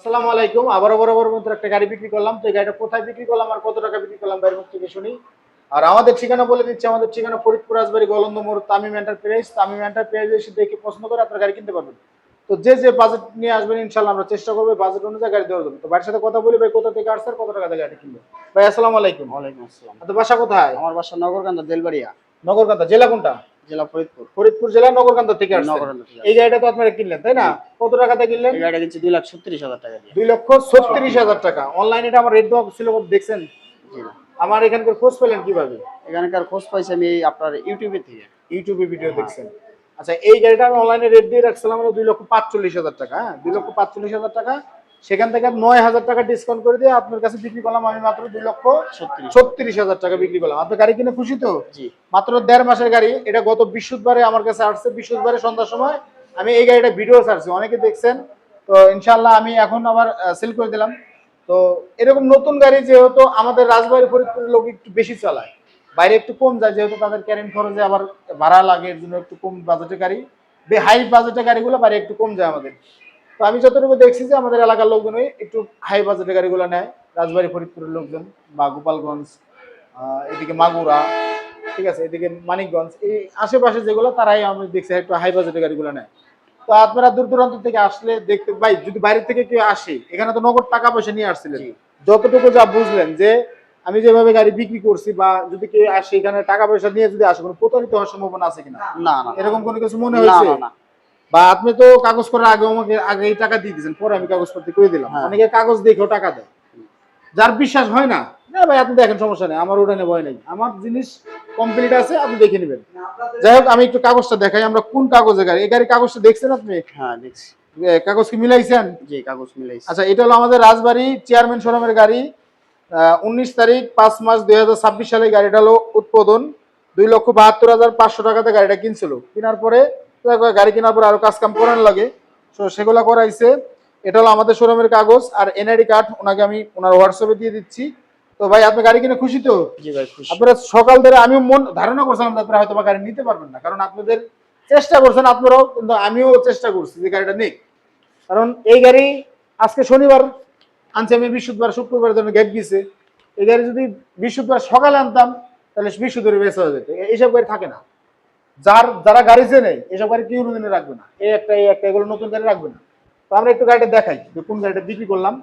আসসালামু আলাইকুম। আবারও বরাবর মতো একটা গাড়ি বিক্রি করলাম। তো এই গাড়িটা কোথায় বিক্রি করলাম আর কত টাকা বিক্রি করলাম ভাইয়ের মুখ থেকে শুনি। আর আমাদের ঠিকানা বলে দিচ্ছি, আমাদের ঠিকানা ফরিদপুর রাজবাড়ী গলন্দ মোড়, তামিম এন্টারপ্রাইজ। তামিম এন্টারপ্রাইজ এসে দেখে পছন্দ করে আপনার গাড়ি কিনতে পারবেন। তো যে বাজেট নিয়ে আসবেন ইনশাআল্লাহ আমরা চেষ্টা করবো বাজেট অনুযায়ী গাড়ি দেওয়ার জন্য। তো ভাইয়ের সাথে কথা বলি, ভাই কোথা থেকে আসছে আর কত টাকা দিয়ে গাড়ি কিনবে। ভাই আসসালামু আলাইকুম। ওয়ালাইকুম আসসালাম। তো বাসা কোথায়? আমার বাসা নগরকান্দা দেলবাড়িয়া, নগরকান্দা। জেলা কোনটা? জেলা ফরিদপুর। ফরিদপুর জেলা নগরকান্দা থেকে আসছে। নগরকান্দা থেকে এই গাড়িটা তো আপনারা কিনলেন তাই না? কত টাকাতে কিনলেন? এই গাড়িটা কিনছি 2,37,000 টাকা দিয়ে। 2,36,000 টাকা। অনলাইনে এটা আমার রেট দেওয়া ছিল, দেখছেন? জি না, আমার এখানকার খোঁজ পেলেন কিভাবে? এখানকার খোঁজ পাইছি আমি আপনার ইউটিউবে থেকে। ইউটিউবে ভিডিও দেখছেন? আচ্ছা, এই গাড়িটা আমি অনলাইনে রেট দিয়ে রাখছিলাম হলো 2,45,000 টাকা। হ্যাঁ, 2,45,000 টাকা। সেখান থেকে 9,000 টাকা ডিসকাউন্ট করে দিয়ে আপনার কাছে বিক্রি করলাম আমি মাত্র 2,36,000 টাকা বিক্রি করলাম। আপনার গাড়ি কিনে খুশি তো? জি। মাত্র 1.5 মাসের গাড়ি। এটা গত বৃহস্পতিবারে আমার কাছে আসছে। বৃহস্পতিবারে সন্ধ্যার সময় আমি এই গাড়িটা ভিডিও ছাড়ছি, অনেকে দেখছেন। তো ইনশাআল্লাহ আমি এখন আবার সেল করে দিলাম। তো এরকম নতুন গাড়ি যেহেতু আমাদের রাজবাড়ী ফরিদপুরের লোক একটু বেশি চালায়, বাইরে একটু কম যায়, যেহেতু তাদের ক্যারিং খরচে আবার ভাড়া লাগে, এর জন্য একটু কম বাজেটের গাড়ি, হাই বাজেটের গাড়িগুলো বাইরে একটু কম যায় আমাদের। তো আমি যতটুকু দেখছি যে আমাদের এলাকার লোকজনই একটু হাই বাজেটের গাড়িগুলো নেয়, রাজবাড়ী ফরিদপুরের লোকজন বা গোপালগঞ্জ, এদিকে মাগুরা, ঠিক আছে, এদিকে মানিকগঞ্জ, এই আশেপাশে যেগুলো তারাই আমি দেখছি একটু হাই বাজেটের গাড়িগুলো নেয়। তো আপনারা দূর দূরান্ত থেকে আসলে দেখতে, ভাই যদি বাইরে থেকে কেউ আসে, এখানে তো নগদ টাকা পয়সা নিয়ে আসছিলেন, যতটুকু যা বুঝলেন যে আমি যেভাবে গাড়ি বিক্রি করছি, বা যদি কেউ আসে এখানে টাকা পয়সা নিয়ে যদি আসে, কোনো প্রতারিত হওয়ার সম্ভাবনা আছে কিনা? না না, এরকম কোনো কিছু মনে হয়েছে? না। বা আপনি তো কাগজ করার আগে আমাকে আগে টাকা দিয়ে দিয়েছেন, পরে আমি কাগজপত্র করে দিলাম। অনেকে কাগজ দেখেও টাকা দেয়, যার বিশ্বাস হয় না, না ভাই আপনি দেখেন সমস্যা নেই, আমার ওটা নিয়ে ভয় নেই, আমার জিনিস কমপ্লিট আছে, আপনি দেখে নেবেন। যাই হোক, আমি একটু কাগজটা দেখাই, আমরা কোন কাগজে গাড়ি, এই গাড়ির কাগজটা দেখছেন আপনি? হ্যাঁ দেখছি। কাগজ কি মিলাইছেন? জি, কাগজ মিলাইছি। আচ্ছা, এটা হলো আমাদের রাজবাড়ী চেয়ারম্যান শোরুমের গাড়ি। 19 তারিখ 5 মাস 2026 সালে গাড়িটা হলো উৎপাদন। 2,72,500 টাকাতে গাড়িটা কিনছিল। কেনার পরে গাড়ি কেনার পরে আরো কাজ কাম করার লাগে, তো সেগুলো করাইছে। এটা হলো আমাদের শোরুমের কাগজ, আর এনআইডি কার্ড ওনাকে আমি ওনার হোয়াটসঅ্যাপে দিয়ে দিচ্ছি। তো ভাই আপনি গাড়ি কিনে খুশি তো? জি ভাই খুশি। আপনারা সকাল ধরে আমি ধারণা করছিলাম যে আপনারা হয়তো বা গাড়ি নিতে পারবেন না, কারণ আপনাদের চেষ্টা করছেন আপনারাও, কিন্তু আমিও চেষ্টা করছি যে গাড়িটা নিক। কারণ এই গাড়ি আজকে শনিবার আনছি আমি, বৃহস্পতিবার শুক্রবার জন্য গ্যাপ গিয়েছে। এই গাড়ি যদি বৃহস্পতিবার সকালে আনতাম তাহলে বৃহস্পতিবার বেচা হয়ে যেত। এইসব গাড়ি থাকে না, যারা গাড়ি চেনে এসব গাড়ি কেউ দিনে রাখবে না, এই একটা এগুলো নতুন গাড়ি রাখবে না। তো আমরা একটু গাড়িটা দেখাই যে কোন গাড়িটা বিক্রি করলাম।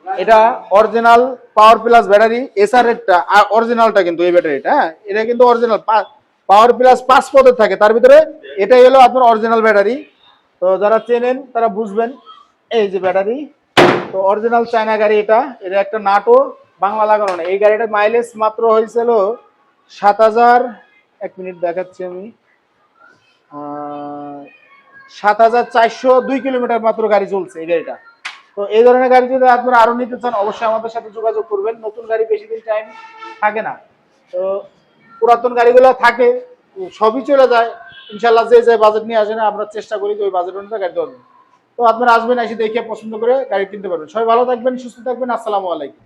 এটা original power plus battery, SR এরটা অরিজিনালটা, কিন্তু এই ব্যাটারিটা, হ্যাঁ এটা কিন্তু অরিজিনাল পাওয়ার প্লাস 5 পদের থাকে, তার ভিতরে এটাই হলো আপনার অরিজিনাল ব্যাটারি। তো যারা চেনেন তারা বুঝবেন। এই যে ব্যাটারি, তো অরিজিনাল চায়না গাড়ি, এটা একটা নাটও বাংলা লাগানো না। এই গাড়িটার মাইলেজ মাত্র হয়েছিল 7,000, 1 মিনিট দেখাচ্ছি আমি, 7,402 কিলোমিটার মাত্র গাড়ি চলছে এই গাড়িটা। তো এই ধরনের গাড়ি যদি আপনারা আরো নিতে চান অবশ্যই আমাদের সাথে যোগাযোগ করবেন। নতুন গাড়ি বেশি দিন টাইম থাকে না, তো পুরাতন গাড়িগুলো থাকে, সবই চলে যায়। ইনশাল্লাহ যে বাজেট নিয়ে আসে না, আমরা চেষ্টা করি যে ওই বাজেট অনুযায়ী গাড়ি দেওয়ার। তো আপনারা আসবেন, এসে দেখে পছন্দ করে গাড়ি কিনতে পারবেন। সবাই ভালো থাকবেন, সুস্থ থাকবেন। আসসালামু আলাইকুম।